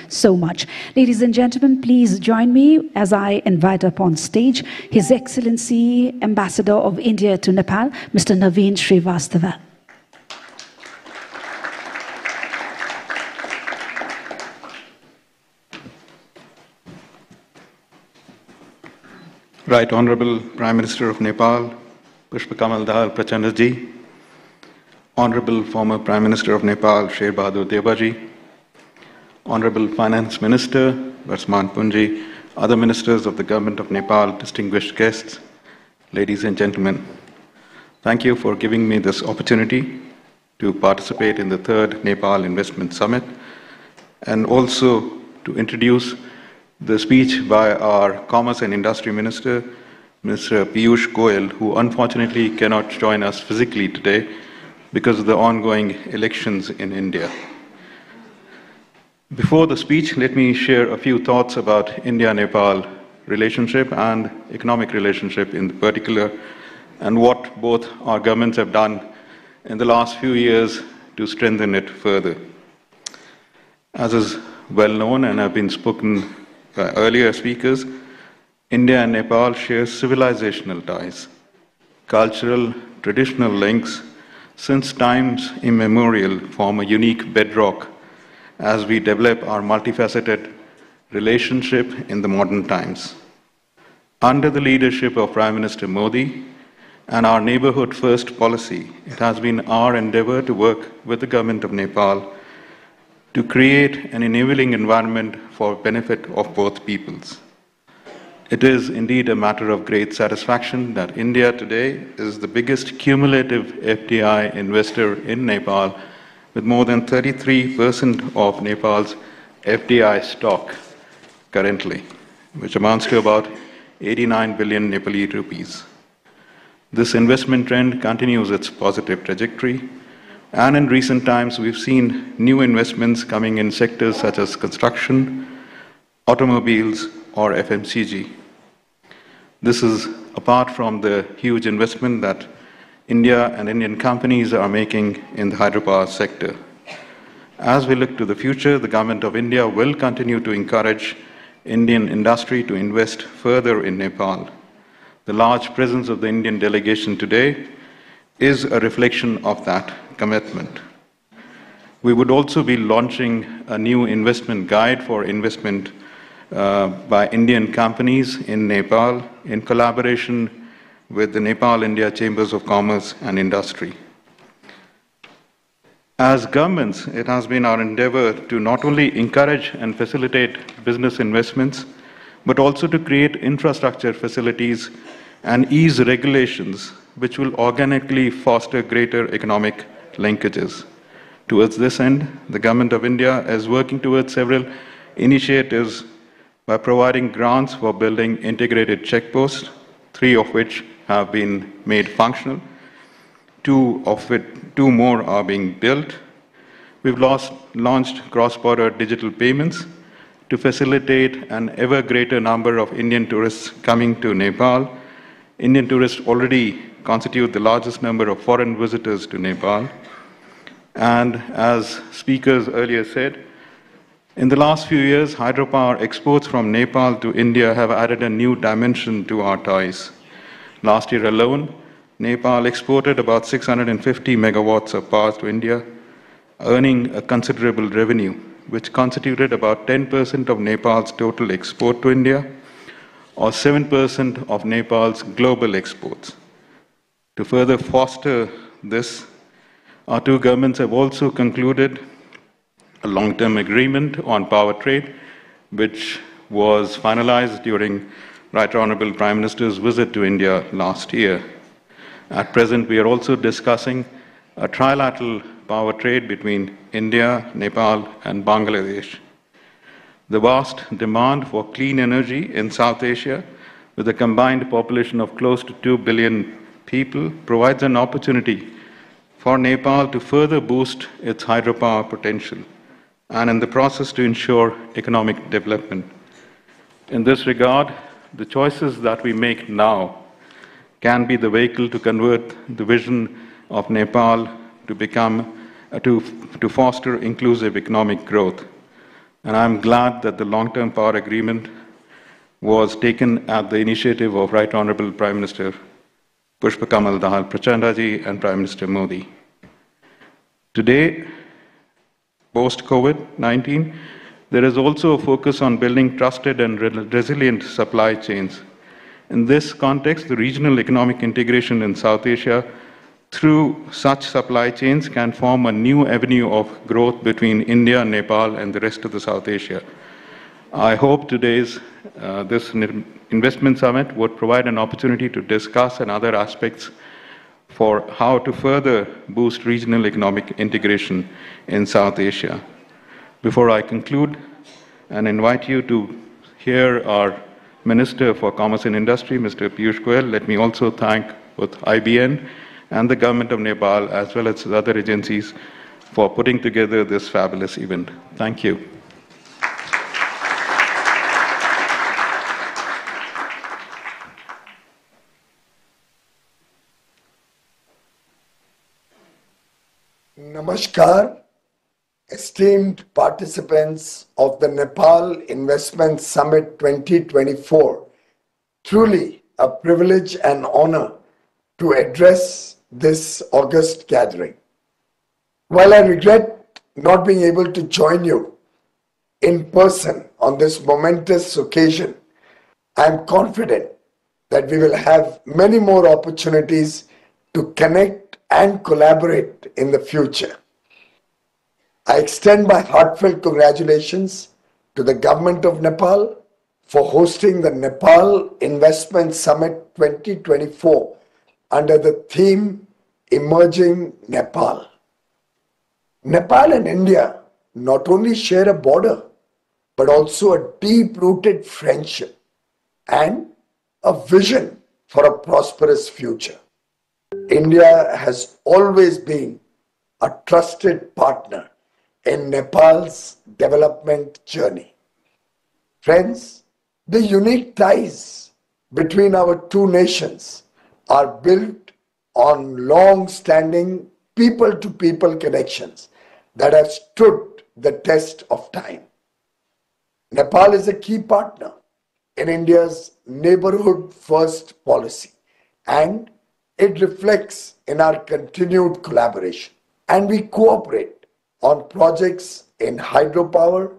so much. Ladies and gentlemen, please join me as I invite upon stage His Excellency Ambassador of India to Nepal, Mr. Naveen Srivastava. Right Honorable Prime Minister of Nepal, Pushpakamal Dahal Prachanda ji, Honorable former Prime Minister of Nepal, Sher Bahadur Deba ji, Honorable Finance Minister, Varsman Punji, other ministers of the Government of Nepal, distinguished guests, ladies and gentlemen, thank you for giving me this opportunity to participate in the 3rd Nepal Investment Summit and also to introduce the speech by our Commerce and Industry Minister, Mr. Piyush Goyal, who unfortunately cannot join us physically today because of the ongoing elections in India. Before the speech, let me share a few thoughts about India-Nepal relationship and economic relationship in particular, and what both our governments have done in the last few years to strengthen it further. As is well known and have been spoken by earlier speakers, India and Nepal share civilizational ties, cultural, traditional links, since times immemorial form a unique bedrock as we develop our multifaceted relationship in the modern times. Under the leadership of Prime Minister Modi and our neighborhood first policy, it has been our endeavor to work with the government of Nepal to create an enabling environment for benefit of both peoples. It is indeed a matter of great satisfaction that India today is the biggest cumulative FDI investor in Nepal, with more than 33% of Nepal's FDI stock currently, which amounts to about 89 billion Nepali rupees. This investment trend continues its positive trajectory, and in recent times we've seen new investments coming in sectors such as construction, automobiles, or FMCG. This is apart from the huge investment that India and Indian companies are making in the hydropower sector. As we look to the future, the Government of India will continue to encourage Indian industry to invest further in Nepal. The large presence of the Indian delegation today is a reflection of that commitment. We would also be launching a new investment guide for investment by Indian companies in Nepal in collaboration with the Nepal-India Chambers of Commerce and Industry. As governments, it has been our endeavor to not only encourage and facilitate business investments, but also to create infrastructure facilities and ease regulations which will organically foster greater economic linkages. Towards this end, the Government of India is working towards several initiatives by providing grants for building integrated checkposts, 3 of which have been made functional, 2 more are being built. We've launched cross-border digital payments to facilitate an ever greater number of Indian tourists coming to Nepal. Indian tourists already constitute the largest number of foreign visitors to Nepal. And as speakers earlier said, in the last few years, hydropower exports from Nepal to India have added a new dimension to our ties. Last year alone, Nepal exported about 650 megawatts of power to India, earning a considerable revenue, which constituted about 10% of Nepal's total export to India, or 7% of Nepal's global exports. To further foster this, our 2 governments have also concluded a long-term agreement on power trade, which was finalized during Right Honorable Prime Minister's visit to India last year. At present, we are also discussing a trilateral power trade between India, Nepal, and Bangladesh. The vast demand for clean energy in South Asia, with a combined population of close to 2 billion people, provides an opportunity for Nepal to further boost its hydropower potential, and in the process to ensure economic development. In this regard, the choices that we make now can be the vehicle to convert the vision of Nepal to foster inclusive economic growth. And I'm glad that the long-term power agreement was taken at the initiative of Right Honorable Prime Minister Pushpa Kamal Dahal Prachandaji and Prime Minister Modi. Today, post-COVID-19, there is also a focus on building trusted and resilient supply chains. In this context, the regional economic integration in South Asia through such supply chains can form a new avenue of growth between India, Nepal, and the rest of the South Asia. I hope today's this investment summit would provide an opportunity to discuss and other aspects for how to further boost regional economic integration in South Asia. Before I conclude and invite you to hear our Minister for Commerce and Industry, Mr. Piyush Goyal, let me also thank both IBN and the government of Nepal, as well as other agencies, for putting together this fabulous event. Thank you. Namaskar, esteemed participants of the Nepal Investment Summit 2024. Truly a privilege and honor to address this august gathering. While I regret not being able to join you in person on this momentous occasion, I am confident that we will have many more opportunities to connect and collaborate in the future. I extend my heartfelt congratulations to the government of Nepal for hosting the Nepal Investment Summit 2024 under the theme Emerging Nepal. Nepal and India not only share a border, but also a deep-rooted friendship and a vision for a prosperous future. India has always been a trusted partner in Nepal's development journey. Friends, the unique ties between our two nations are built on long-standing people-to-people connections that have stood the test of time. Nepal is a key partner in India's neighborhood first policy, and it reflects in our continued collaboration. And we cooperate on projects in hydropower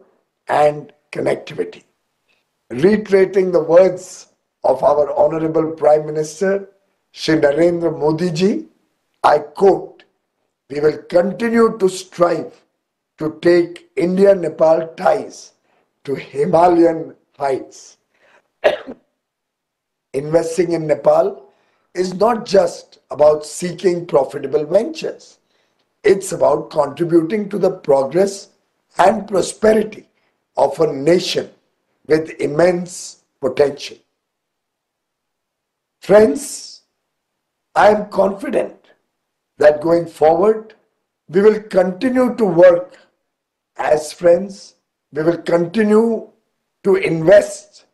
and connectivity. Reiterating the words of our Honorable Prime Minister, Shri Narendra Modi ji, I quote, "We will continue to strive to take India-Nepal ties to Himalayan heights." Investing in Nepal is not just about seeking profitable ventures. It's about contributing to the progress and prosperity of a nation with immense potential. Friends, I am confident that going forward, we will continue to work as friends. We will continue to invest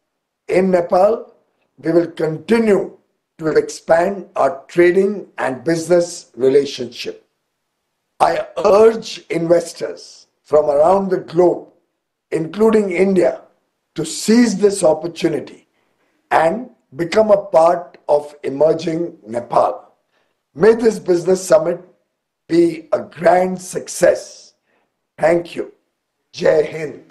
in Nepal. We will continue to expand our trading and business relationship. I urge investors from around the globe, including India, to seize this opportunity and become a part of emerging Nepal. May this business summit be a grand success. Thank you. Jai Hind.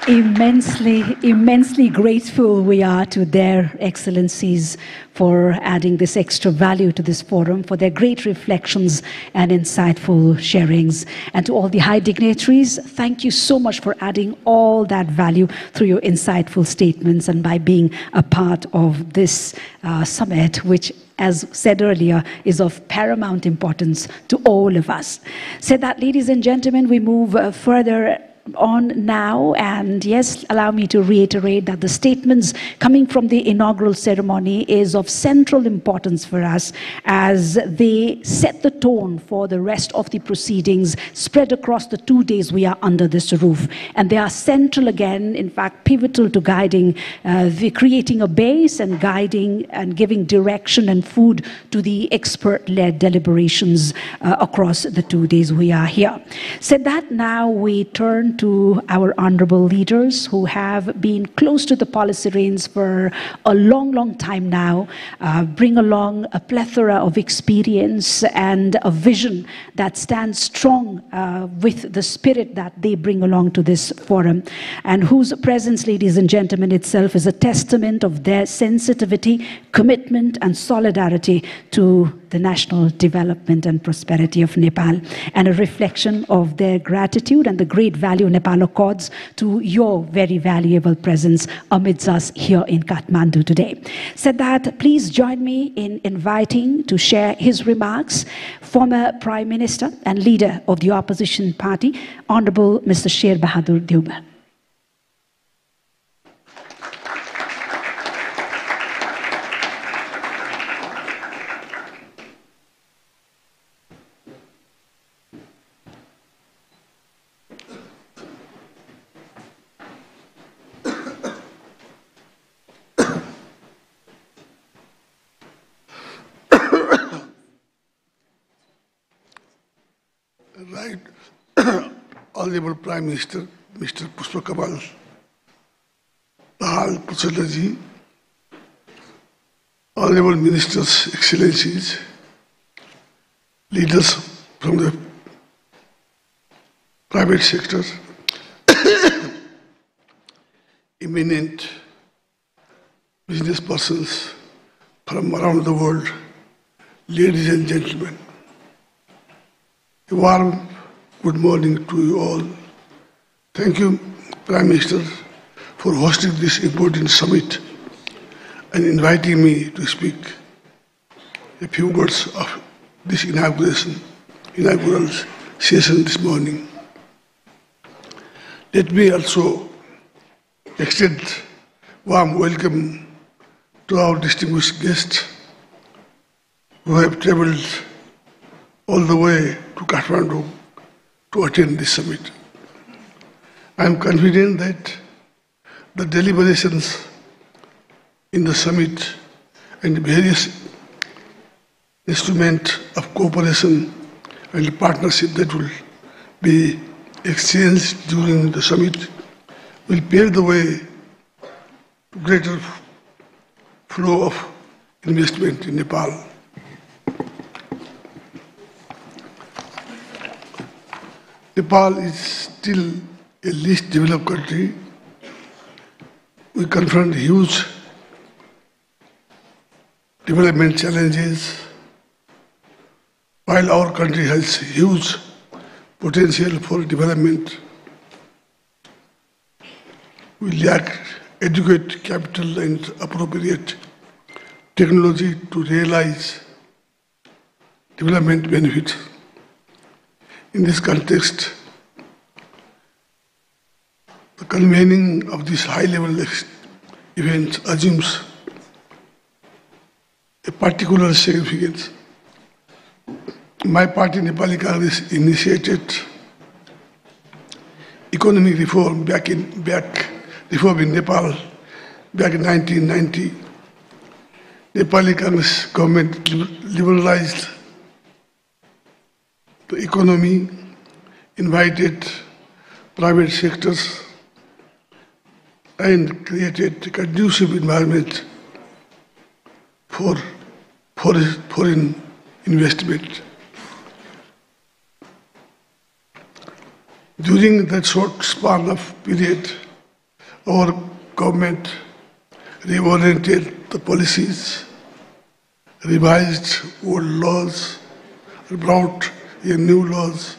Immensely grateful we are to their excellencies for adding this extra value to this forum, for their great reflections and insightful sharings. And to all the high dignitaries, thank you so much for adding all that value through your insightful statements and by being a part of this summit, which, as said earlier, is of paramount importance to all of us. So that, ladies and gentlemen, we move further on now, and yes, allow me to reiterate that the statements coming from the inaugural ceremony is of central importance for us as they set the tone for the rest of the proceedings spread across the 2 days we are under this roof. And they are central again, in fact, pivotal to guiding, creating a base and guiding and giving direction and food to the expert-led deliberations across the 2 days we are here. Said that, now we turn to our honorable leaders who have been close to the policy reins for a long time now, bring along a plethora of experience and a vision that stands strong with the spirit that they bring along to this forum, and whose presence, ladies and gentlemen, itself is a testament of their sensitivity, commitment, and solidarity to the national development and prosperity of Nepal, and a reflection of their gratitude and the great value Nepal accords to your very valuable presence amidst us here in Kathmandu today. Said that, please join me in inviting to share his remarks former Prime Minister and leader of the opposition party, Honorable Mr. Sher Bahadur Deuba. Right, Honorable Prime Minister, Mr. Pushpakamal Dahal Prachanda-ji, Honorable Ministers, Excellencies, leaders from the private sector, eminent business persons from around the world, ladies and gentlemen. A warm good morning to you all. Thank you, Prime Minister, for hosting this important summit and inviting me to speak a few words of this inaugural session this morning. Let me also extend warm welcome to our distinguished guests who have traveled all the way to Kathmandu to attend this summit. I am confident that the deliberations in the summit and various instruments of cooperation and partnership that will be exchanged during the summit will pave the way to greater flow of investment in Nepal. Nepal is still a least developed country. We confront huge development challenges, while our country has huge potential for development. We lack adequate capital and appropriate technology to realize development benefits. In this context, the convening of this high-level event assumes a particular significance. My party, Nepali Congress, initiated economic reform reform in Nepal back in 1990. Nepali Congress government liberalized the economy, invited private sectors, and created a conducive environment for foreign investment. During that short span of period, our government reoriented the policies, revised old laws, brought in new laws,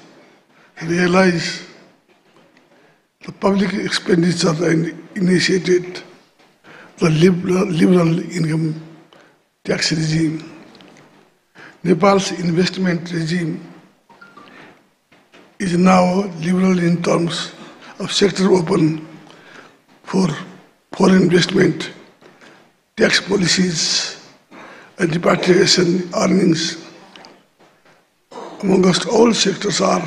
realized the public expenditure and initiated the liberal income tax regime. Nepal's investment regime is now liberal in terms of sector open for foreign investment, tax policies, and repatriation earnings. Amongst all sectors are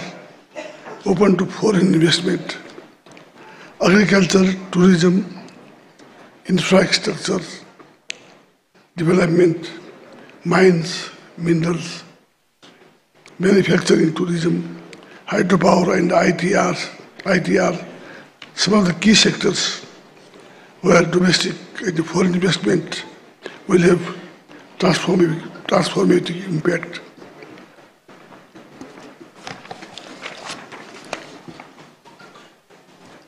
open to foreign investment. Agriculture, tourism, infrastructure, development, mines, minerals, manufacturing, tourism, hydropower, and ITR, some of the key sectors where domestic and foreign investment will have transformative impact.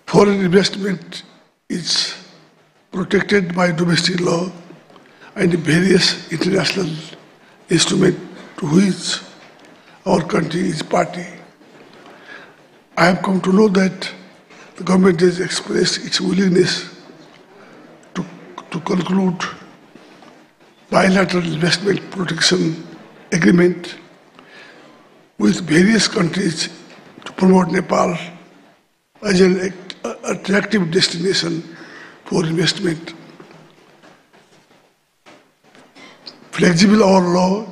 Foreign investment is protected by domestic law and various international instruments to which our country is party. I have come to know that the government has expressed its willingness to conclude bilateral investment protection agreement with various countries to promote Nepal as an attractive destination for investment. Flexible our law,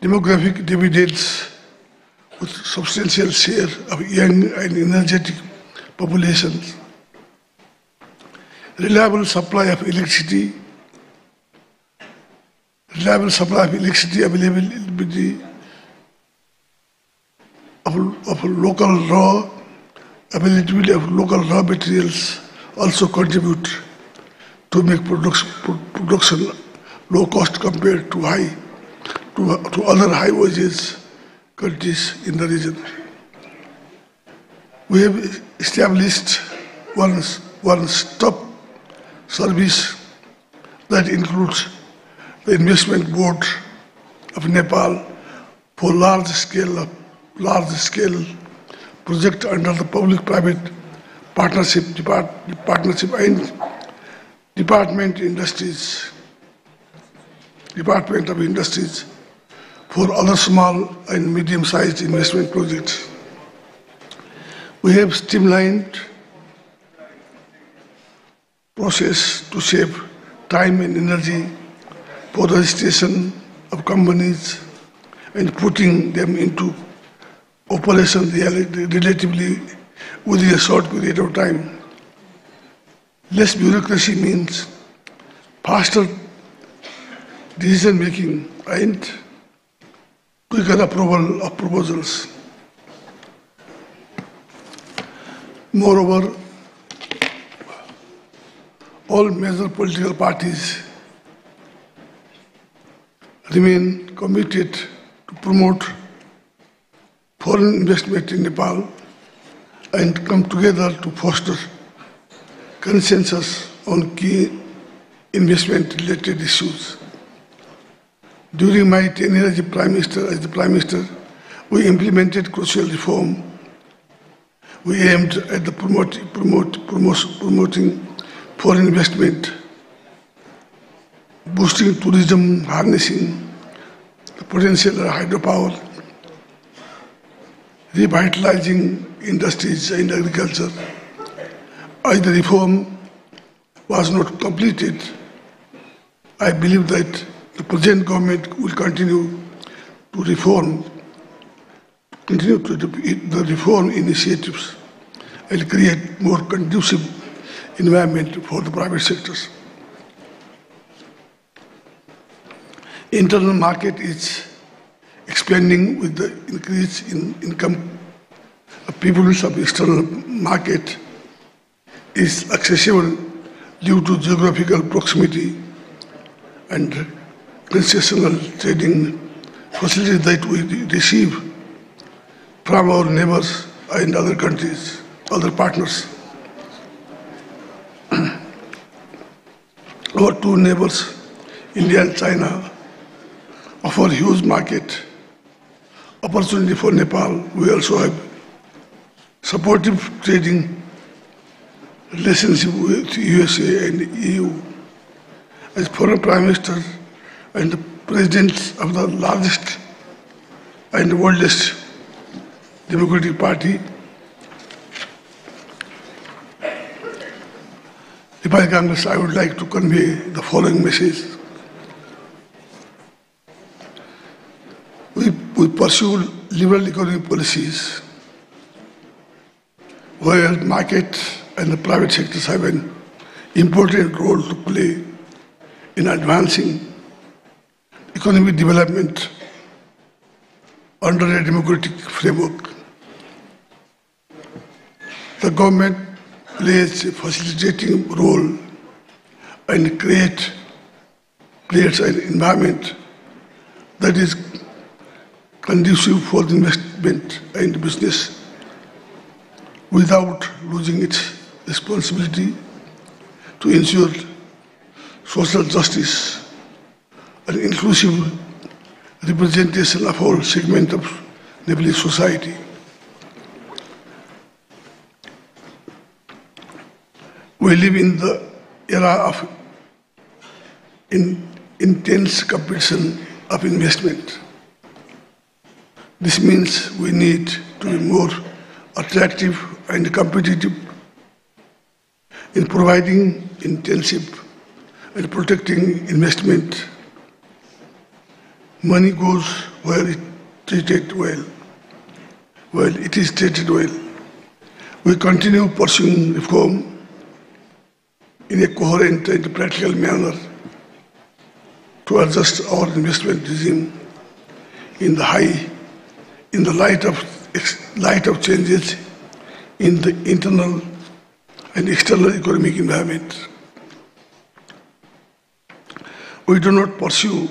demographic dividends with substantial share of young and energetic populations, reliable supply of electricity, availability of local raw materials also contribute to make production low cost compared to other high wages countries in the region. We have established one-stop service that includes the Investment Board of Nepal for large-scale project under the public-private partnership and Department of Industries for other small and medium-sized investment projects. We have streamlined process to save time and energy for registration of companies and putting them into operation relatively within a short period of time. Less bureaucracy means faster decision making and quicker approval of proposals. Moreover, all major political parties remain committed to promote foreign investment in Nepal and come together to foster consensus on key investment-related issues. During my tenure as the Prime Minister, we implemented crucial reform. We aimed at promoting foreign investment, boosting tourism, harnessing the potential of hydropower, revitalizing industries and agriculture. As the reform was not completed, I believe that the present government will continue the reform initiatives and create more conducive environment for the private sectors. Internal market is expanding with the increase in income of people of external market is accessible due to geographical proximity and concessional trading facilities that we receive from our neighbors and other countries, other partners. Our two neighbors, India and China, offer huge market opportunity for Nepal. We also have supportive trading relationship with USA and EU. As former Prime Minister and the President of the largest and oldest democratic party, Nepal Congress, I would like to convey the following message. We pursue liberal economic policies where market and the private sectors have an important role to play in advancing economic development under a democratic framework. The government plays a facilitating role and creates an environment that is conducive for the investment and business without losing its responsibility to ensure social justice and inclusive representation of all segments of Nepalese society. We live in the era of intense competition of investment. This means we need to be more attractive and competitive in providing intensive and protecting investment. Money goes where it treated well. Well, it is treated well. We continue pursuing reform in a coherent and practical manner to adjust our investment regime in the light of changes in the internal and external economic environment. We do not pursue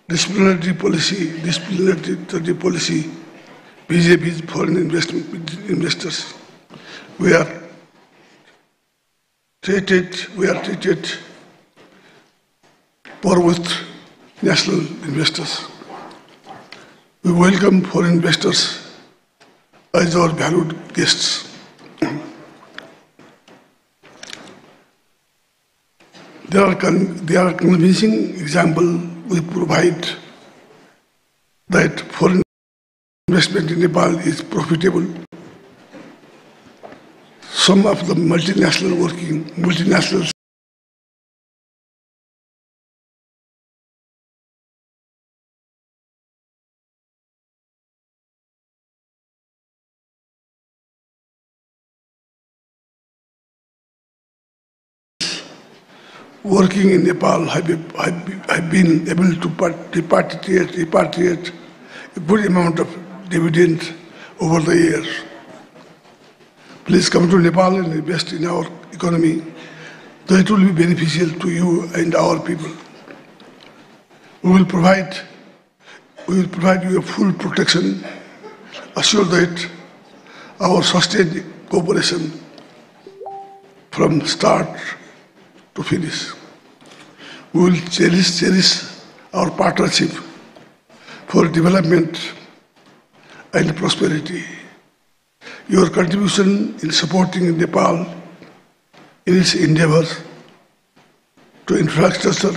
disciplinary policy vis-a-vis foreign investors. We are treated for with national investors. We welcome foreign investors as our valued guests. There are convincing examples we provide that foreign investment in Nepal is profitable. Some of the multinationals working in Nepal have been able to repatriate a good amount of dividend over the years. Please come to Nepal and invest in our economy. That will be beneficial to you and our people. We will provide you a full protection, assure that our sustained cooperation from start to finish. We will cherish our partnership for development and prosperity. Your contribution in supporting Nepal in its endeavors to infrastructure,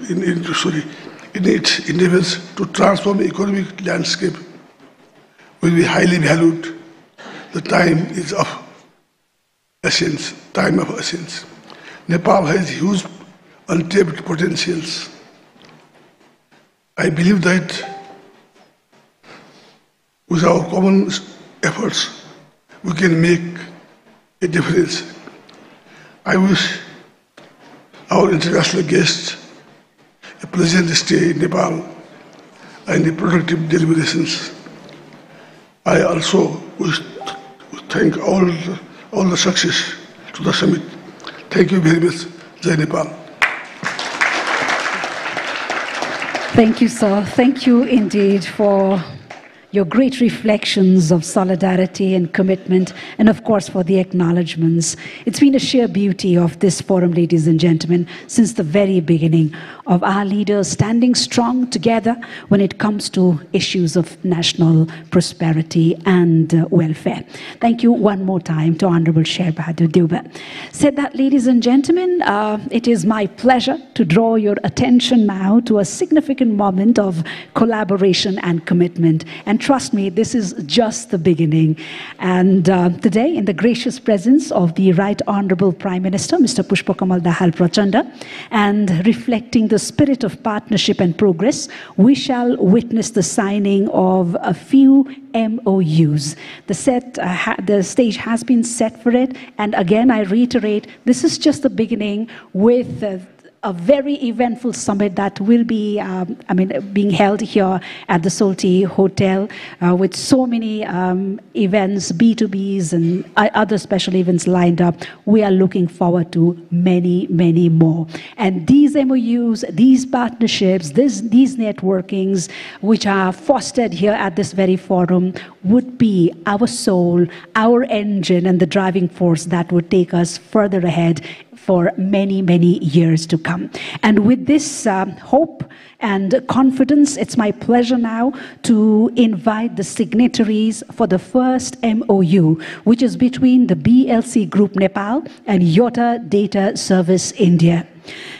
in its endeavors to transform economic landscape will be highly valued. The time is of essence. Nepal has huge untapped potentials. I believe that with our common efforts, we can make a difference. I wish our international guests a pleasant stay in Nepal and a productive deliberations. I also wish to thank all the success to the summit. Thank you very much. Jai Nepal. Thank you, sir. Thank you indeed for your great reflections of solidarity and commitment, and of course for the acknowledgements. It's been a sheer beauty of this forum, ladies and gentlemen, since the very beginning, of our leaders standing strong together when it comes to issues of national prosperity and welfare. Thank you one more time to Honorable Sher Bahadur Deuba. Said that, ladies and gentlemen, it is my pleasure to draw your attention now to a significant moment of collaboration and commitment, and And trust me, this is just the beginning. And today, in the gracious presence of the Right Honorable Prime Minister, Mr. Pushpakamal Dahal Prachanda, and reflecting the spirit of partnership and progress, we shall witness the signing of a few MOUs. The stage has been set for it. And again, I reiterate, this is just the beginning with a very eventful summit that will be, being held here at the Solti Hotel with so many events, B2Bs and other special events lined up. We are looking forward to many, many more. And these MOUs, these partnerships, these networkings, which are fostered here at this very forum, would be our soul, our engine, and the driving force that would take us further ahead for many, many years to come. And with this hope and confidence, it's my pleasure now to invite the signatories for the first MOU, which is between the BLC Group Nepal and Yotta Data Service India.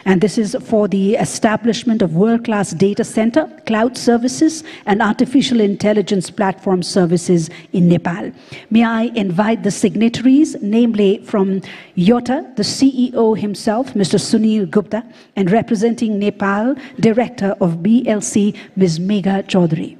And this is for the establishment of world-class data center, cloud services, and artificial intelligence platform services in Nepal. May I invite the signatories, namely from Yotta, the CEO himself, Mr. Sunil Gupta, and representing Nepal, Director of BLC, Ms. Megha Chaudhary.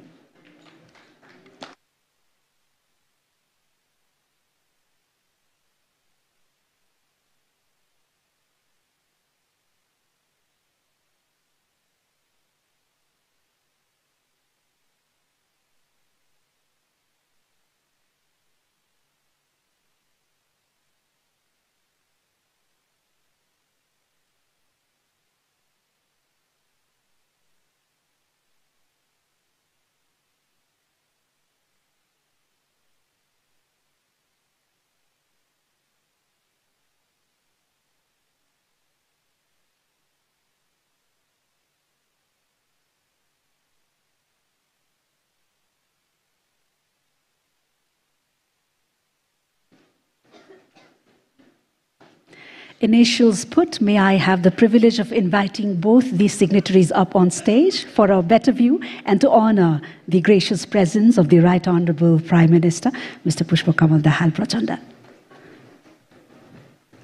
Initials put, may I have the privilege of inviting both these signatories up on stage for a better view and to honor the gracious presence of the Right Honorable Prime Minister, Mr. Pushpakamal Dahal Prachanda.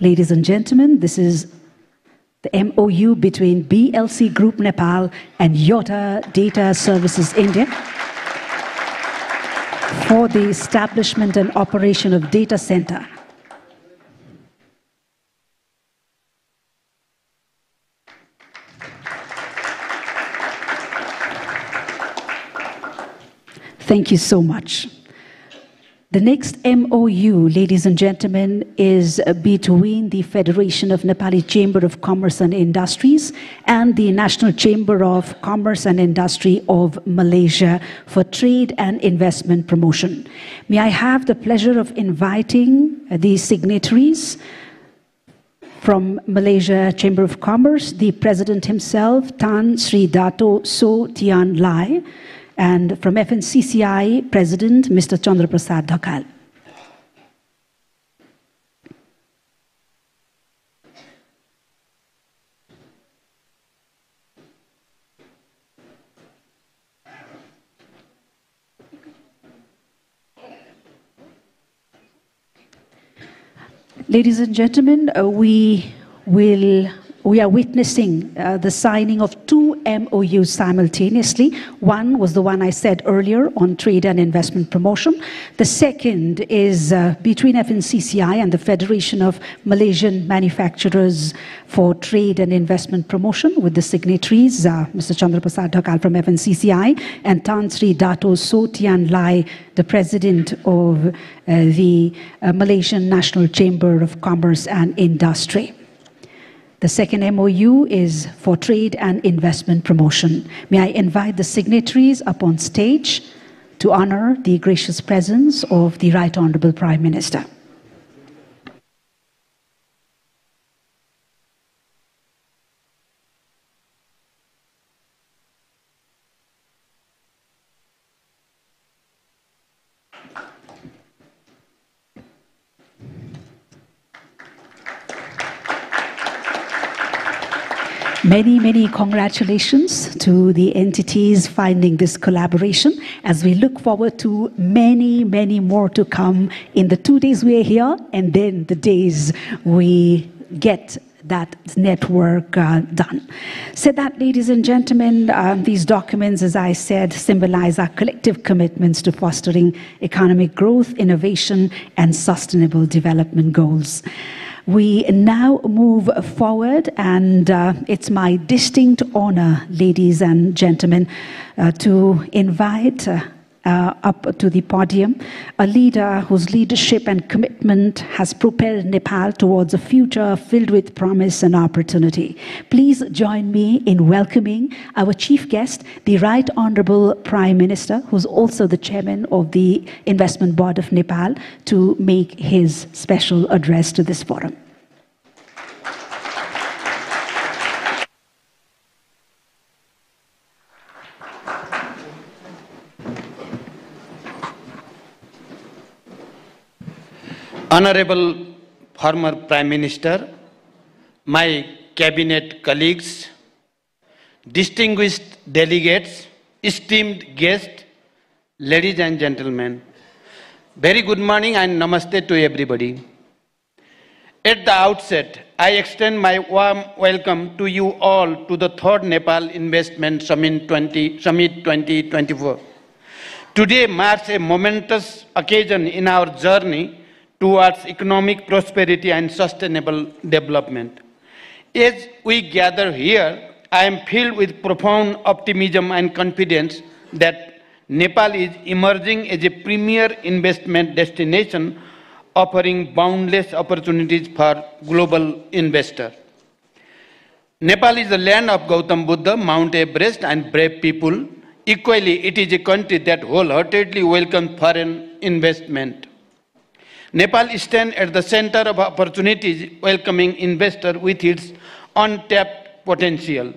Ladies and gentlemen, this is the MOU between BLC Group Nepal and Yotta Data Services India for the establishment and operation of data center. Thank you so much. The next MOU, ladies and gentlemen, is between the Federation of Nepali Chamber of Commerce and Industries and the National Chamber of Commerce and Industry of Malaysia for trade and investment promotion. May I have the pleasure of inviting the signatories from Malaysia Chamber of Commerce, the President himself, Tan Sri Dato So Tian Lai, and from FNCCI, President, Mr. Chandra Prasad Dhakal. Ladies and gentlemen, we are witnessing the signing of two MOUs simultaneously. One was the one I said earlier on trade and investment promotion. The second is between FNCCI and the Federation of Malaysian Manufacturers for Trade and Investment Promotion, with the signatories, Mr. Chandra Prasad Dhakal from FNCCI and Tan Sri Dato So Tian Lai, the President of the Malaysian National Chamber of Commerce and Industry. The second MOU is for trade and investment promotion. May I invite the signatories up on stage to honor the gracious presence of the Right Honorable Prime Minister. Many, many congratulations to the entities finding this collaboration as we look forward to many, many more to come in the 2 days we are here and then the days we get that network done. So that, ladies and gentlemen, these documents, as I said, symbolize our collective commitments to fostering economic growth, innovation, and sustainable development goals. We now move forward, and it's my distinct honor, ladies and gentlemen, to invite up to the podium a leader whose leadership and commitment has propelled Nepal towards a future filled with promise and opportunity. Please join me in welcoming our chief guest, the Right Honorable Prime Minister, who's also the chairman of the Investment Board of Nepal, to make his special address to this forum. Honorable former Prime Minister, my cabinet colleagues, distinguished delegates, esteemed guests, ladies and gentlemen, very good morning and namaste to everybody. At the outset, I extend my warm welcome to you all to the 3rd Nepal Investment Summit 2024. Today marks a momentous occasion in our journey towards economic prosperity and sustainable development. As we gather here, I am filled with profound optimism and confidence that Nepal is emerging as a premier investment destination offering boundless opportunities for global investors. Nepal is the land of Gautam Buddha, Mount Everest, and brave people. Equally, it is a country that wholeheartedly welcomes foreign investment. Nepal stands at the center of opportunities, welcoming investors with its untapped potential.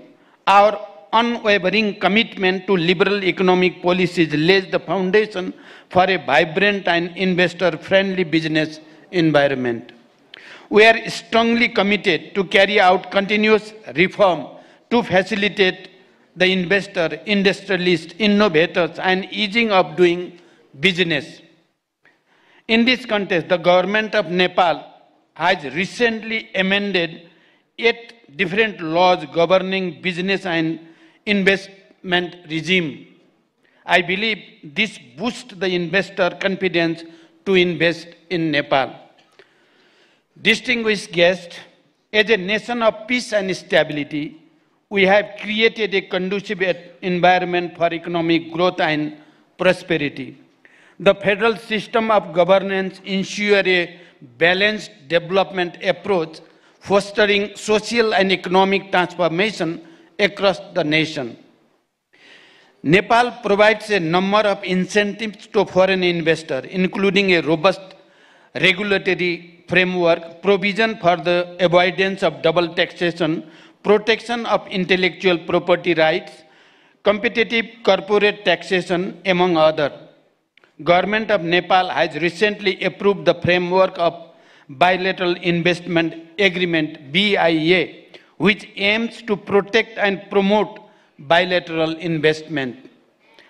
Our unwavering commitment to liberal economic policies lays the foundation for a vibrant and investor-friendly business environment. We are strongly committed to carry out continuous reform to facilitate the investor, industrialists, innovators, and easing of doing business. In this context, the government of Nepal has recently amended 8 different laws governing business and investment regime. I believe this boosts the investor confidence to invest in Nepal. Distinguished guests, as a nation of peace and stability, we have created a conducive environment for economic growth and prosperity. The federal system of governance ensures a balanced development approach, fostering social and economic transformation across the nation. Nepal provides a number of incentives to foreign investors, including a robust regulatory framework, provision for the avoidance of double taxation, protection of intellectual property rights, competitive corporate taxation, among others. Government of Nepal has recently approved the framework of Bilateral Investment Agreement, BIA, which aims to protect and promote bilateral investment.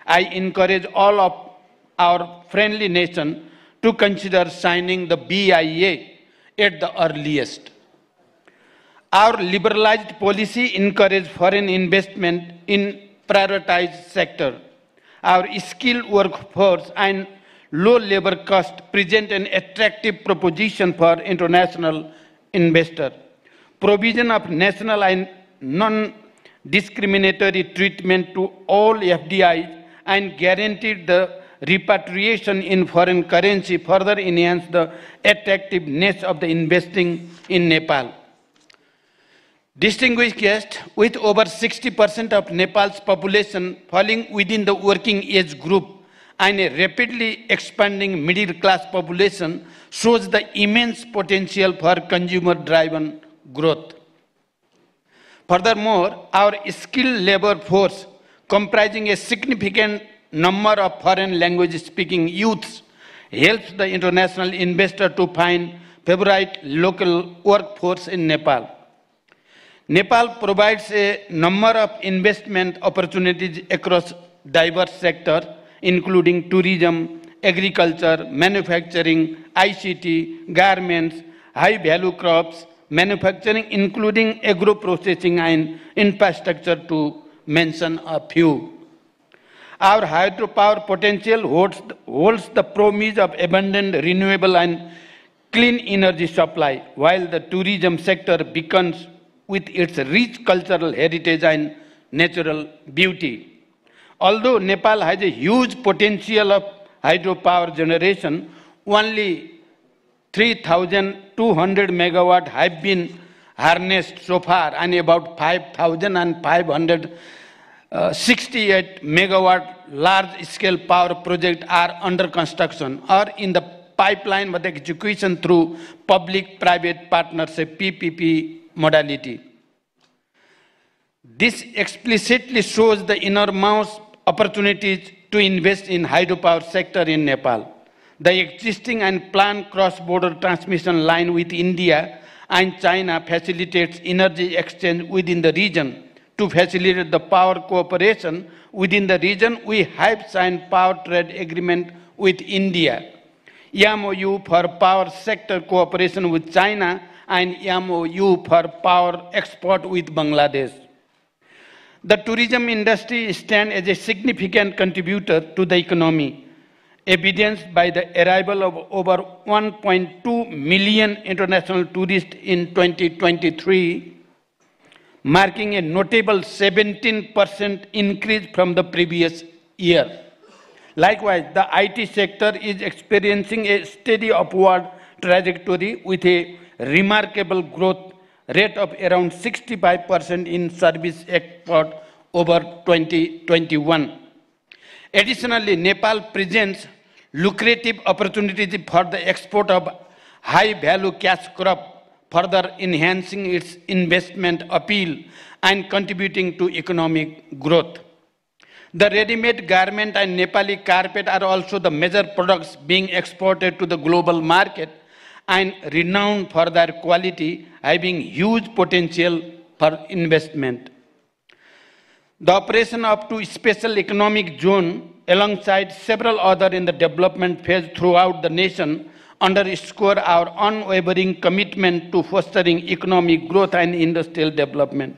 I encourage all of our friendly nation to consider signing the BIA at the earliest. Our liberalized policy encourages foreign investment in prioritized sector. Our skilled workforce and low labor cost present an attractive proposition for international investors. Provision of national and non-discriminatory treatment to all FDIs and guaranteed the repatriation in foreign currency further enhance the attractiveness of the investing in Nepal. Distinguished guests, with over 60% of Nepal's population falling within the working age group and a rapidly expanding middle-class population, shows the immense potential for consumer-driven growth. Furthermore, our skilled labor force, comprising a significant number of foreign language-speaking youths, helps the international investor to find favorite local workforce in Nepal. Nepal provides a number of investment opportunities across diverse sectors, including tourism, agriculture, manufacturing, ICT, garments, high-value crops, manufacturing, including agro-processing and infrastructure, to mention a few. Our hydropower potential holds the promise of abundant renewable and clean energy supply, while the tourism sector beacons with its rich cultural heritage and natural beauty. Although Nepal has a huge potential of hydropower generation, only 3,200 megawatt have been harnessed so far, and about 5,568 megawatt large-scale power projects are under construction or in the pipeline with execution through public-private partnership (PPP) modality. This explicitly shows the enormous opportunities to invest in hydropower sector in Nepal. The existing and planned cross-border transmission line with India and China facilitates energy exchange within the region. To facilitate the power cooperation within the region, we have signed power trade agreement with India, MOU for power sector cooperation with China, and MOU for power export with Bangladesh. The tourism industry stands as a significant contributor to the economy, evidenced by the arrival of over 1.2 million international tourists in 2023, marking a notable 17% increase from the previous year. Likewise, the IT sector is experiencing a steady upward trajectory with a remarkable growth rate of around 65% in service export over 2021. Additionally, Nepal presents lucrative opportunities for the export of high-value cash crop, further enhancing its investment appeal and contributing to economic growth. The ready-made garment and Nepali carpet are also the major products being exported to the global market and renowned for their quality, having huge potential for investment. The operation of two special economic zones alongside several others in the development phase throughout the nation underscore our unwavering commitment to fostering economic growth and industrial development.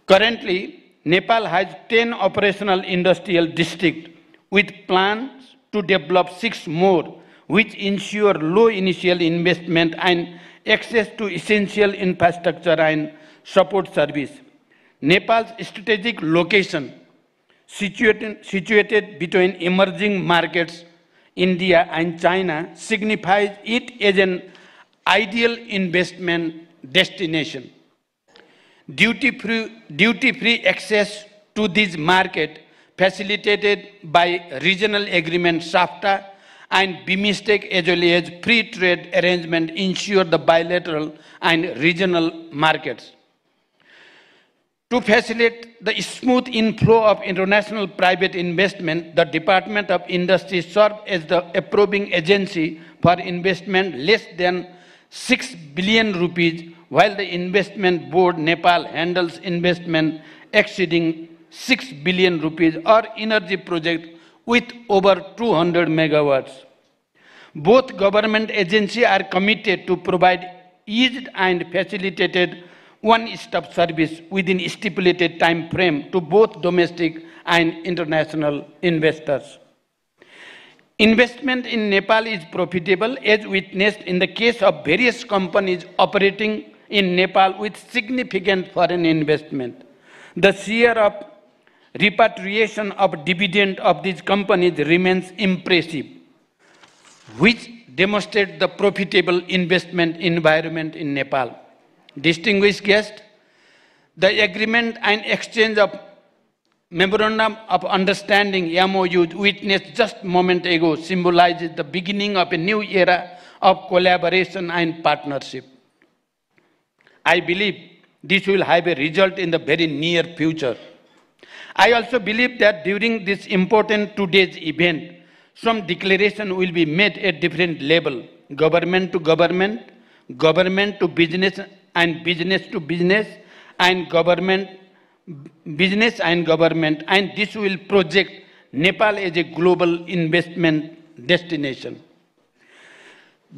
Currently, Nepal has 10 operational industrial districts with plans to develop 6 more, which ensure low initial investment and access to essential infrastructure and support service. Nepal's strategic location, situated between emerging markets, India and China, signifies it as an ideal investment destination. Duty-free access to this market, facilitated by regional agreement SAFTA and BIMSTEC as well as free trade arrangement, ensure the bilateral and regional markets. To facilitate the smooth inflow of international private investment, the Department of Industry serves as the approving agency for investment less than 6 billion rupees, while the Investment Board Nepal handles investment exceeding 6 billion rupees or energy projects with over 200 megawatts. Both government agencies are committed to provide eased and facilitated one-stop service within stipulated time frame to both domestic and international investors. Investment in Nepal is profitable, as witnessed in the case of various companies operating in Nepal with significant foreign investment. The share of repatriation of dividend of these companies remains impressive, which demonstrates the profitable investment environment in Nepal. Distinguished guests, the agreement and exchange of Memorandum of Understanding MOU witnessed just a moment ago symbolizes the beginning of a new era of collaboration and partnership. I believe this will have a result in the very near future. I also believe that during this important today's event, some declaration will be made at different level: government to government, government to business, and business to business, and government, business and government, and this will project Nepal as a global investment destination.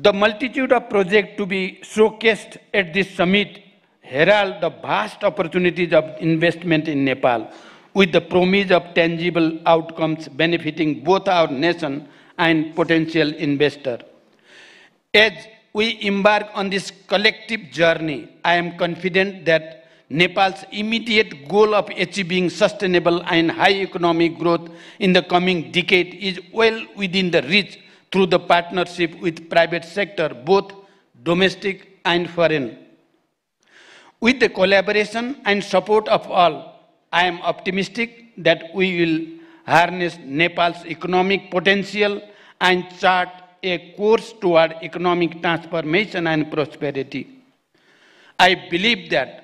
The multitude of projects to be showcased at this summit herald the vast opportunities of investment in Nepal, with the promise of tangible outcomes benefiting both our nation and potential investor. As we embark on this collective journey, I am confident that Nepal's immediate goal of achieving sustainable and high economic growth in the coming decade is well within the reach through the partnership with private sector, both domestic and foreign. With the collaboration and support of all, I am optimistic that we will harness Nepal's economic potential and chart a course toward economic transformation and prosperity. I believe that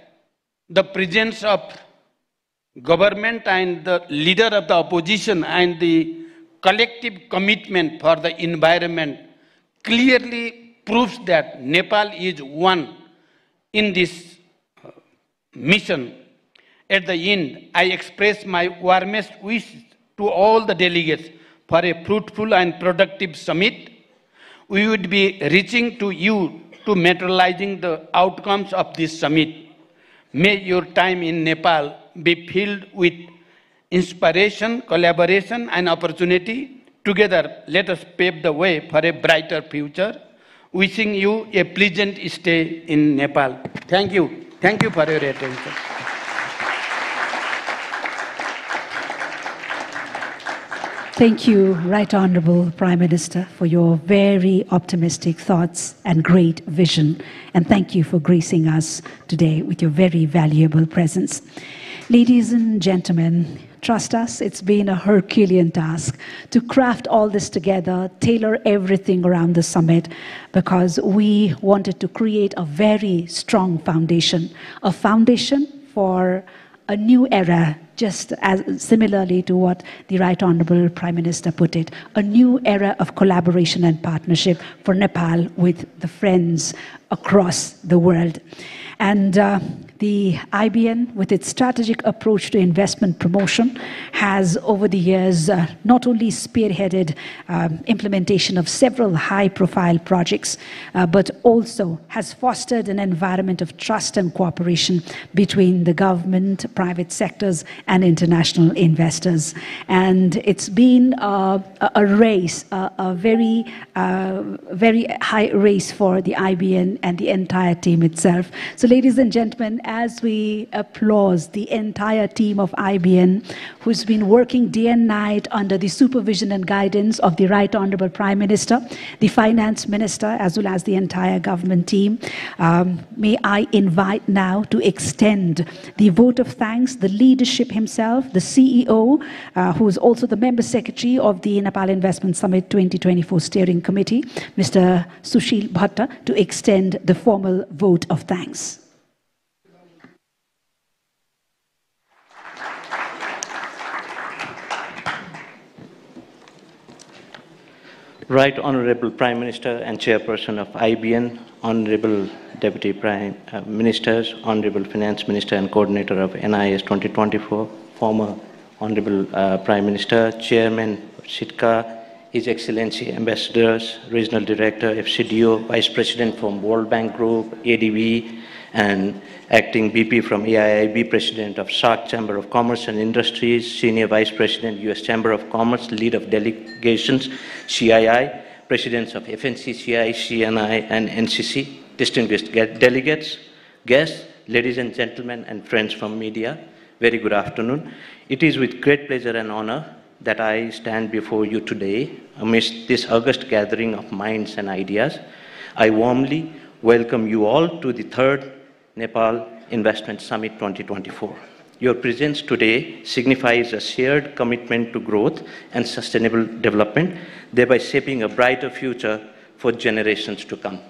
the presence of government and the leader of the opposition and the collective commitment for the environment clearly proves that Nepal is one in this mission. At the end, I express my warmest wishes to all the delegates for a fruitful and productive summit. We would be reaching to you to materializing the outcomes of this summit. May your time in Nepal be filled with inspiration, collaboration, and opportunity. Together, let us pave the way for a brighter future. Wishing you a pleasant stay in Nepal. Thank you. Thank you for your attention. Thank you, Right Honorable Prime Minister, for your very optimistic thoughts and great vision. And thank you for gracing us today with your very valuable presence. Ladies and gentlemen, trust us, it's been a Herculean task to craft all this together, tailor everything around the summit, because we wanted to create a very strong foundation, a foundation for a new era, just as similarly to what the Right Honorable Prime Minister put it, a new era of collaboration and partnership for Nepal with the friends across the world. And the IBN, with its strategic approach to investment promotion, has over the years not only spearheaded implementation of several high-profile projects, but also has fostered an environment of trust and cooperation between the government, private sectors, and international investors. And it's been a race, a very high race for the IBN and the entire team itself. So, ladies and gentlemen, as we applaud the entire team of IBN, who's been working day and night under the supervision and guidance of the Right Honorable Prime Minister, the Finance Minister, as well as the entire government team, may I invite now to extend the vote of thanks, the leadership himself, the CEO, who is also the Member Secretary of the Nepal Investment Summit 2024 Steering Committee, Mr. Sushil Bhatta, to extend the formal vote of thanks. Right Honorable Prime Minister and Chairperson of IBN, Honorable Deputy Prime Ministers, Honorable Finance Minister and Coordinator of NIS 2024, former Honorable Prime Minister, Chairman Sitka, His Excellency Ambassadors, Regional Director, FCDO, Vice President from World Bank Group, ADB, and Acting BP from AIIB, President of SAARC Chamber of Commerce and Industries, Senior Vice President, US Chamber of Commerce, Lead of Delegations, CII, Presidents of FNCCI, CNI, and NCC, distinguished delegates, guests, ladies and gentlemen, and friends from media, very good afternoon. It is with great pleasure and honor that I stand before you today amidst this august gathering of minds and ideas. I warmly welcome you all to the third Nepal Investment Summit 2024. Your presence today signifies a shared commitment to growth and sustainable development, thereby shaping a brighter future for generations to come.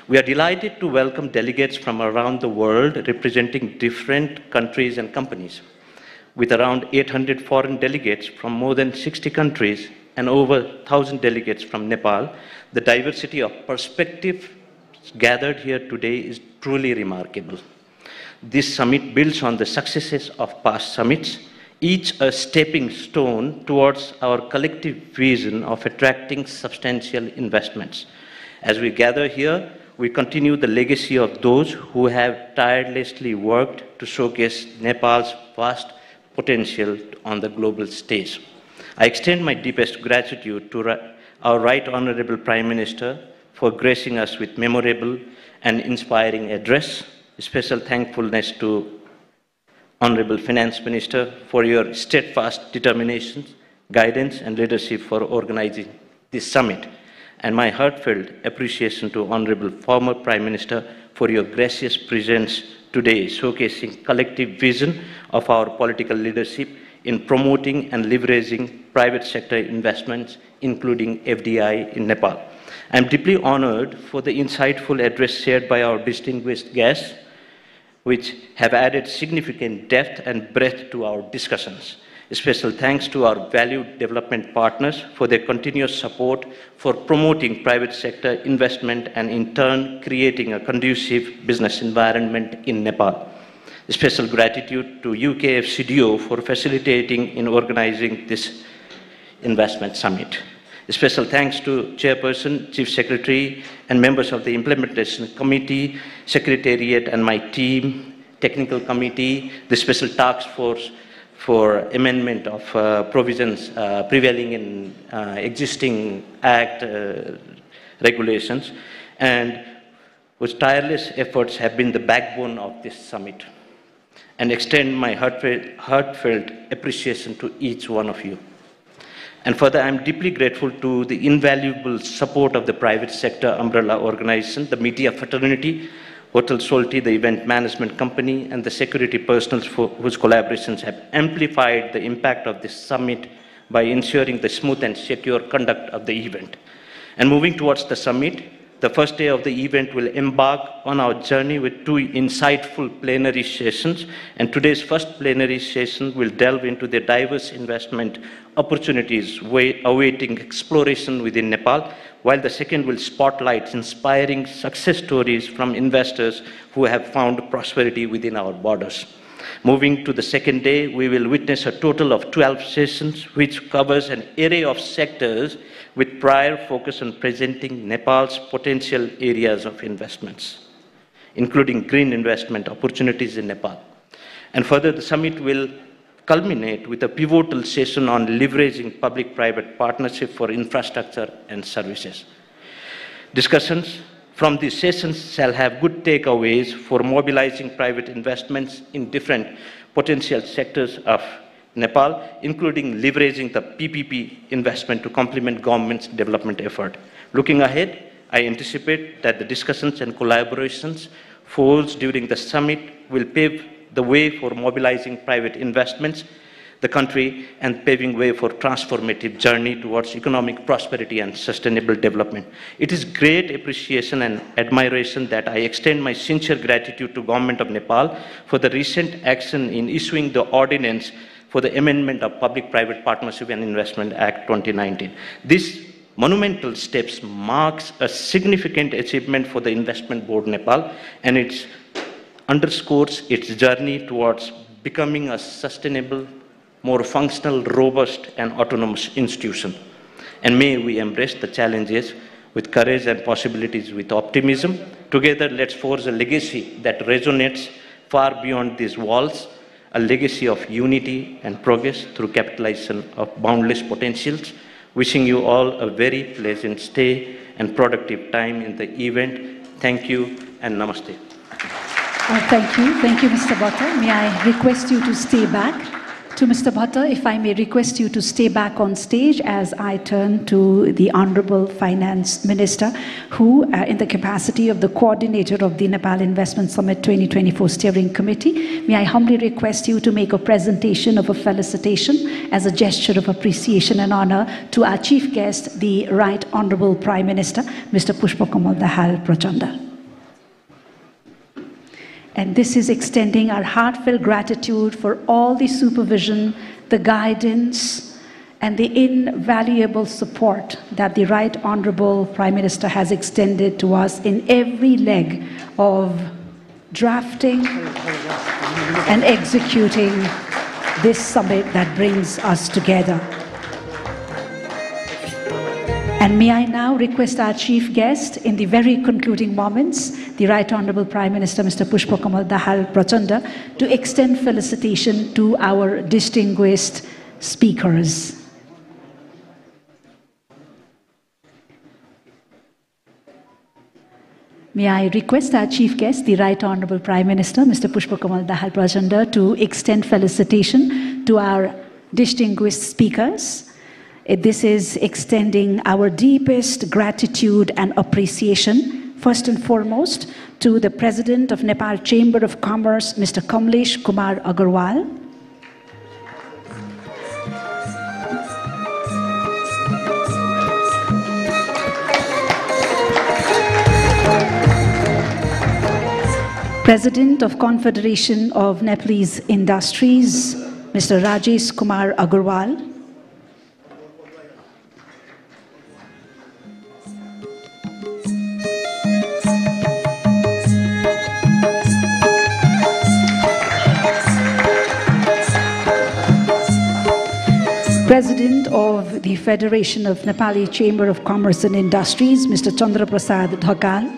We are delighted to welcome delegates from around the world representing different countries and companies. With around 800 foreign delegates from more than 60 countries and over 1,000 delegates from Nepal, the diversity of perspectives gathered here today is truly remarkable. This summit builds on the successes of past summits, each a stepping stone towards our collective vision of attracting substantial investments. As we gather here, we continue the legacy of those who have tirelessly worked to showcase Nepal's vast potential on the global stage. I extend my deepest gratitude to our Right Honorable Prime Minister for gracing us with memorable and inspiring address. Special thankfulness to Honorable Finance Minister for your steadfast determination, guidance and leadership for organizing this summit. And my heartfelt appreciation to Honorable former Prime Minister for your gracious presence today, showcasing collective vision of our political leadership in promoting and leveraging private sector investments, including FDI in Nepal. I am deeply honored for the insightful address shared by our distinguished guests, which have added significant depth and breadth to our discussions. Special thanks to our valued development partners for their continuous support for promoting private sector investment and in turn creating a conducive business environment in Nepal. Special gratitude to UKFCDO for facilitating in organizing this investment summit. Special thanks to Chairperson, Chief Secretary, and members of the Implementation Committee, Secretariat, and my team, Technical Committee, the Special Task Force for amendment of provisions prevailing in existing Act regulations, and whose tireless efforts have been the backbone of this summit. And extend my heartfelt appreciation to each one of you. And further, I am deeply grateful to the invaluable support of the private sector umbrella organization, the media fraternity, Hotel Solti, the event management company, and the security personnel whose collaborations have amplified the impact of this summit by ensuring the smooth and secure conduct of the event. And moving towards the summit, the first day of the event will embark on our journey with two insightful plenary sessions, and today's first plenary session will delve into the diverse investment opportunities awaiting exploration within Nepal, while the second will spotlight inspiring success stories from investors who have found prosperity within our borders. Moving to the second day, we will witness a total of 12 sessions, which covers an array of sectors with prior focus on presenting Nepal's potential areas of investments, including green investment opportunities in Nepal. And further, the summit will culminate with a pivotal session on leveraging public-private partnership for infrastructure and services. Discussions from these sessions shall have good takeaways for mobilizing private investments in different potential sectors of Nepal, including leveraging the PPP investment to complement government's development effort. Looking ahead, I anticipate that the discussions and collaborations forged during the summit will pave the way for mobilizing private investments, the country, and paving way for transformative journey towards economic prosperity and sustainable development. It is great appreciation and admiration that I extend my sincere gratitude to Government of Nepal for the recent action in issuing the ordinance for the amendment of Public-Private Partnership and Investment Act 2019. This monumental steps marks a significant achievement for the Investment Board Nepal, and it underscores its journey towards becoming a sustainable, more functional, robust, and autonomous institution. And may we embrace the challenges with courage and possibilities with optimism. Together, let's forge a legacy that resonates far beyond these walls, a legacy of unity and progress through capitalization of boundless potentials. Wishing you all a very pleasant stay and productive time in the event. Thank you and namaste. Thank you, Mr. Bhatta. May I request you to stay back? To Mr. Bhatta, if I may request you to stay back on stage as I turn to the Honorable Finance Minister, who, in the capacity of the coordinator of the Nepal Investment Summit 2024 Steering Committee, may I humbly request you to make a presentation of a felicitation as a gesture of appreciation and honor to our chief guest, the Right Honorable Prime Minister, Mr. Pushpakamal Dahal Prachanda. And this is extending our heartfelt gratitude for all the supervision, the guidance, and the invaluable support that the Right Honorable Prime Minister has extended to us in every leg of drafting and executing this summit that brings us together. And may I now request our chief guest in the very concluding moments, the Right Honorable Prime Minister, Mr. Pushpakamal Dahal Prachanda, to extend felicitation to our distinguished speakers. May I request our chief guest, the Right Honorable Prime Minister, Mr. Pushpakamal Dahal Prachanda, to extend felicitation to our distinguished speakers. This is extending our deepest gratitude and appreciation, first and foremost, to the President of Nepal Chamber of Commerce, Mr. Kamlesh Kumar Agarwal. President of Confederation of Nepalese Industries, Mr. Rajesh Kumar Agarwal. President of the Federation of Nepali Chamber of Commerce and Industries, Mr. Chandra Prasad Dhakal.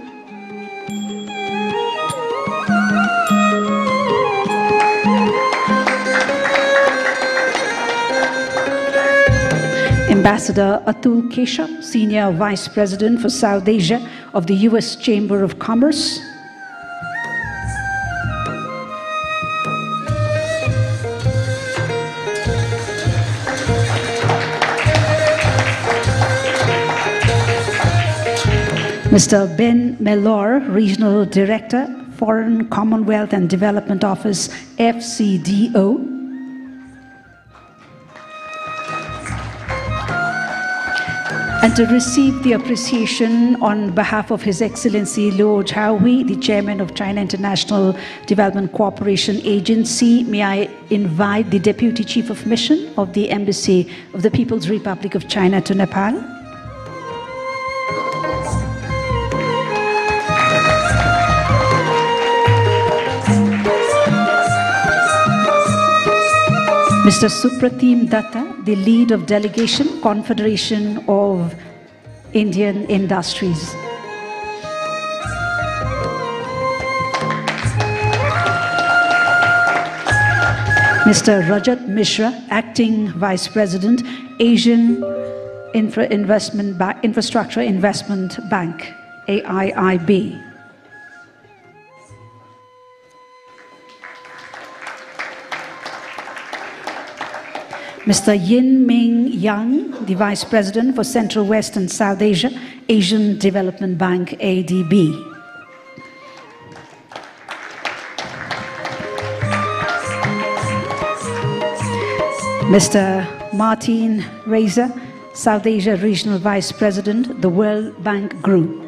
Ambassador Atul Keshav, Senior Vice President for South Asia of the U.S. Chamber of Commerce. Mr. Ben Mellor, Regional Director, Foreign, Commonwealth and Development Office, FCDO. And to receive the appreciation on behalf of His Excellency Luo Zhaohui, the Chairman of China International Development Cooperation Agency, may I invite the Deputy Chief of Mission of the Embassy of the People's Republic of China to Nepal. Mr. Supratim Datta, the lead of Delegation, Confederation of Indian Industries. Mr. Rajat Mishra, Acting Vice President, Asian Infrastructure Investment Bank, AIIB. Mr. Yin Ming Yang, the Vice President for Central West and South Asia, Asian Development Bank, ADB. Mr. Martin Reza, South Asia Regional Vice President, the World Bank Group.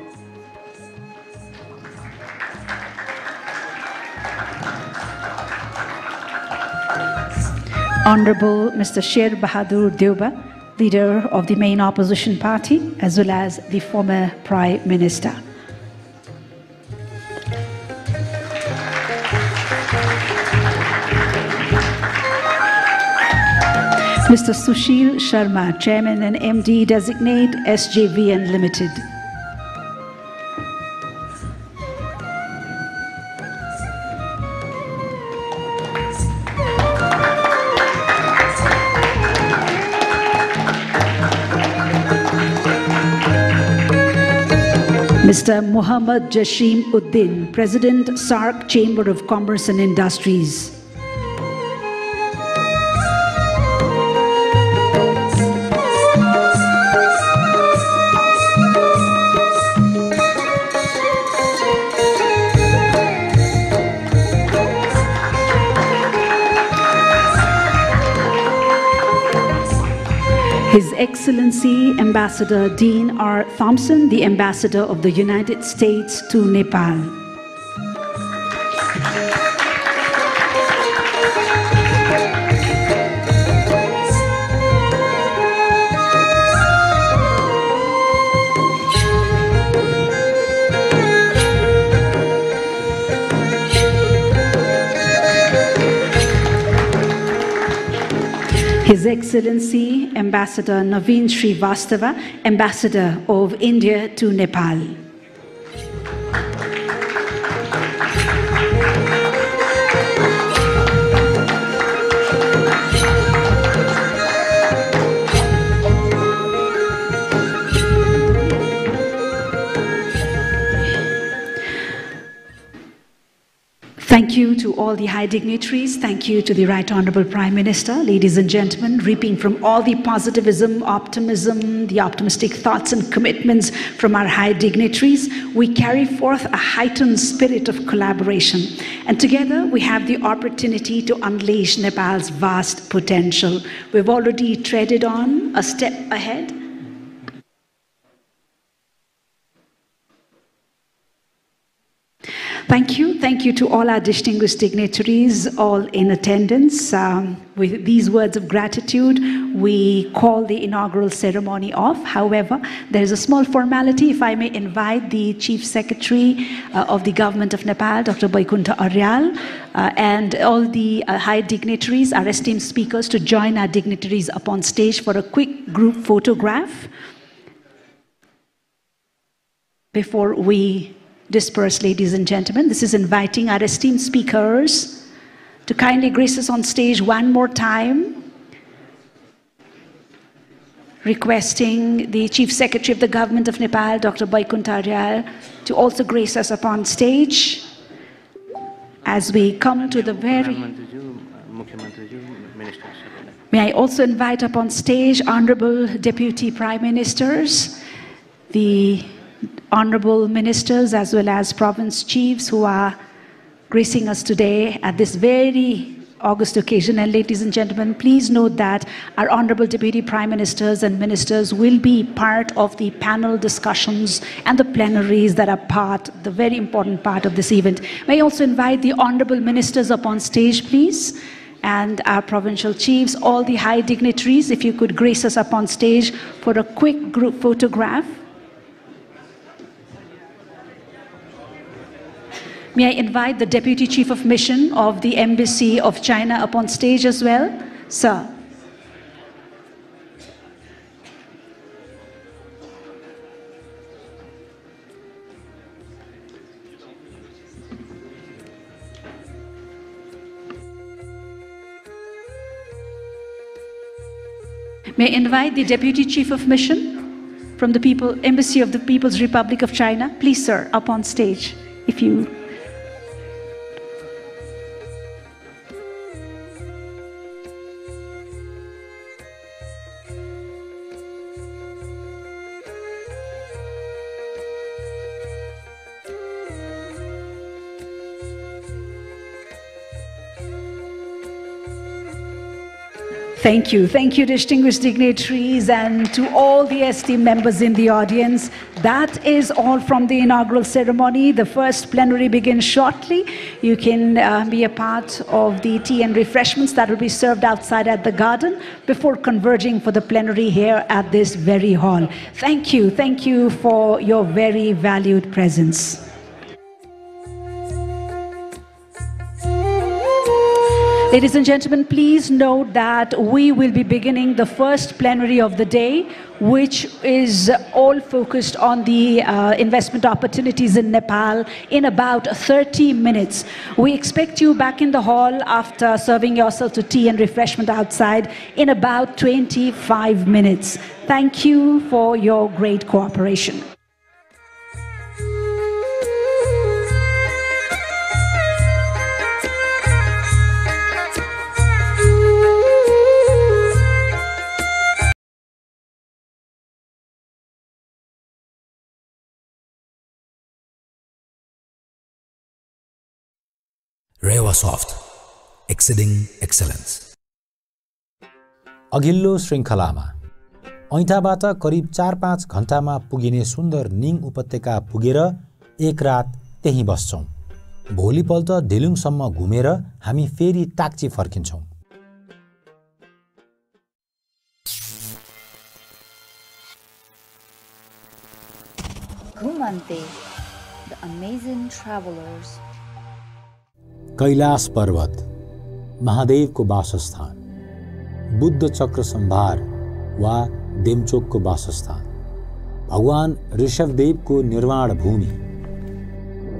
Honorable Mr. Sher Bahadur Deuba, leader of the main opposition party, as well as the former Prime Minister. Mr. Sushil Sharma, Chairman and MD Designate, SJVN Limited. Mr. Muhammad Jasheem Uddin, President, SAARC Chamber of Commerce and Industries. His Excellency Ambassador Dean R. Thompson, the Ambassador of the United States to Nepal. His Excellency Ambassador Naveen Srivastava, Ambassador of India to Nepal. Thank you to all the high dignitaries. Thank you to the Right Honorable Prime Minister. Ladies and gentlemen, reaping from all the positivism, optimism, the optimistic thoughts and commitments from our high dignitaries, we carry forth a heightened spirit of collaboration. And together we have the opportunity to unleash Nepal's vast potential. We've already treaded on a step ahead. Thank you. Thank you to all our distinguished dignitaries, all in attendance. With these words of gratitude, we call the inaugural ceremony off. However, there is a small formality. If I may invite the Chief Secretary of the Government of Nepal, Dr. Vaikuntha Aryal, and all the high dignitaries, our esteemed speakers, to join our dignitaries upon stage for a quick group photograph before we disperse, ladies and gentlemen. This is inviting our esteemed speakers to kindly grace us on stage one more time, requesting the Chief Secretary of the Government of Nepal, Dr. Vaikuntha Aryal, to also grace us upon stage as we come to the very... May I also invite upon stage Honorable Deputy Prime Ministers, the Honorable Ministers as well as Province Chiefs who are gracing us today at this very august occasion. And ladies and gentlemen, please note that our Honorable Deputy Prime Ministers and Ministers will be part of the panel discussions and the plenaries that are the very important part of this event. May I also invite the Honorable Ministers upon stage, please, and our Provincial Chiefs, all the high dignitaries, if you could grace us upon stage for a quick group photograph. May I invite the Deputy Chief of Mission of the Embassy of China upon stage as well? Sir. May I invite the Deputy Chief of Mission from the Embassy of the People's Republic of China? Please, sir, up on stage, if you... Thank you. Thank you, distinguished dignitaries, and to all the esteemed members in the audience. That is all from the inaugural ceremony. The first plenary begins shortly. You can be a part of the tea and refreshments that will be served outside at the garden before converging for the plenary here at this very hall. Thank you. Thank you for your very valued presence. Ladies and gentlemen, please note that we will be beginning the first plenary of the day, which is all focused on the investment opportunities in Nepal in about 30 minutes. We expect you back in the hall after serving yourself to tea and refreshment outside in about 25 minutes. Thank you for your great cooperation. Soft, exceeding excellence. अघिल्लो श्रृङ्खलामा ऐँठाबाट करिब 4-5 घण्टामा पुगिने सुन्दर निङ उपत्यका पुगेर एक रात त्यही बस्छौं। भोलिपल्ट ढिलुङसम्म घुमेर हामी फेरि टाक्ची फर्किन्छौं। Kumante, the amazing travelers. Kailash पर्वत, महादेवको वासस्थान, बुद्ध चक्र सम्भार वा देमचोकको वासस्थान, भगवान ऋषभदेवको निर्वाण भूमि,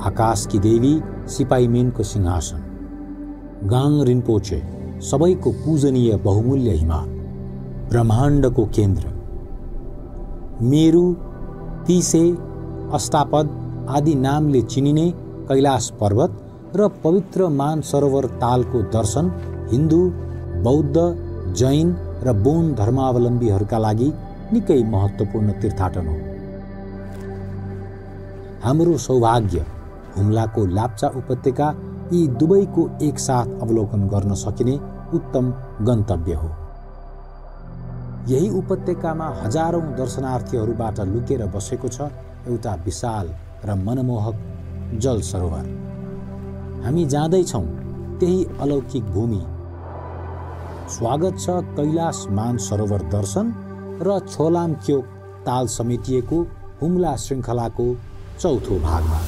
आकाशकी देवी सिपाहीमेनको सिंहासन, गाङ रिम्पोचे सबैको पूजनीय बहुमूल्य हिमाल, ब्रह्माण्डको केन्द्र, मेरु, तिसे, अष्टापद आदि नामले चिनिने कैलाश पर्वत र पवित्र मान सरोवर तालको दर्शन हिन्दू, बौद्ध, जैन र बोन धर्मावलम्बीहरूका लागि निकै महत्त्वपूर्ण तीर्थाटन हो। हाम्रो सौभाग्य हुम्लाको लाप्चा उपत्यका यी दुवैको एकसाथ अवलोकन गर्न सकिने उत्तम गन्तव्य हो। यही उपत्यकामा हजारौं दर्शनार्थीहरूबाट लुकेर बसेको छ एउटा विशाल र मनमोहक जल सरोवर। हामी जाँदैछौँ त्यही अलौकिक भूमि। स्वागत छ कैलाश मान सरोवर दर्शन र छोलामक्योक ताल समेटिएको हुम्ला श्रृङ्खलाको चौथो भागमा।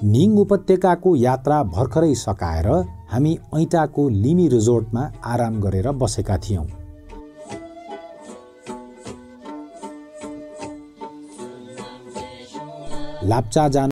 निङ उपत्यकाको यात्रा भर्खरै सकाएर हामी ऐटाको लिमी रिजोर्टमा आराम गरेर बसेका थियौं। लाप्चा जान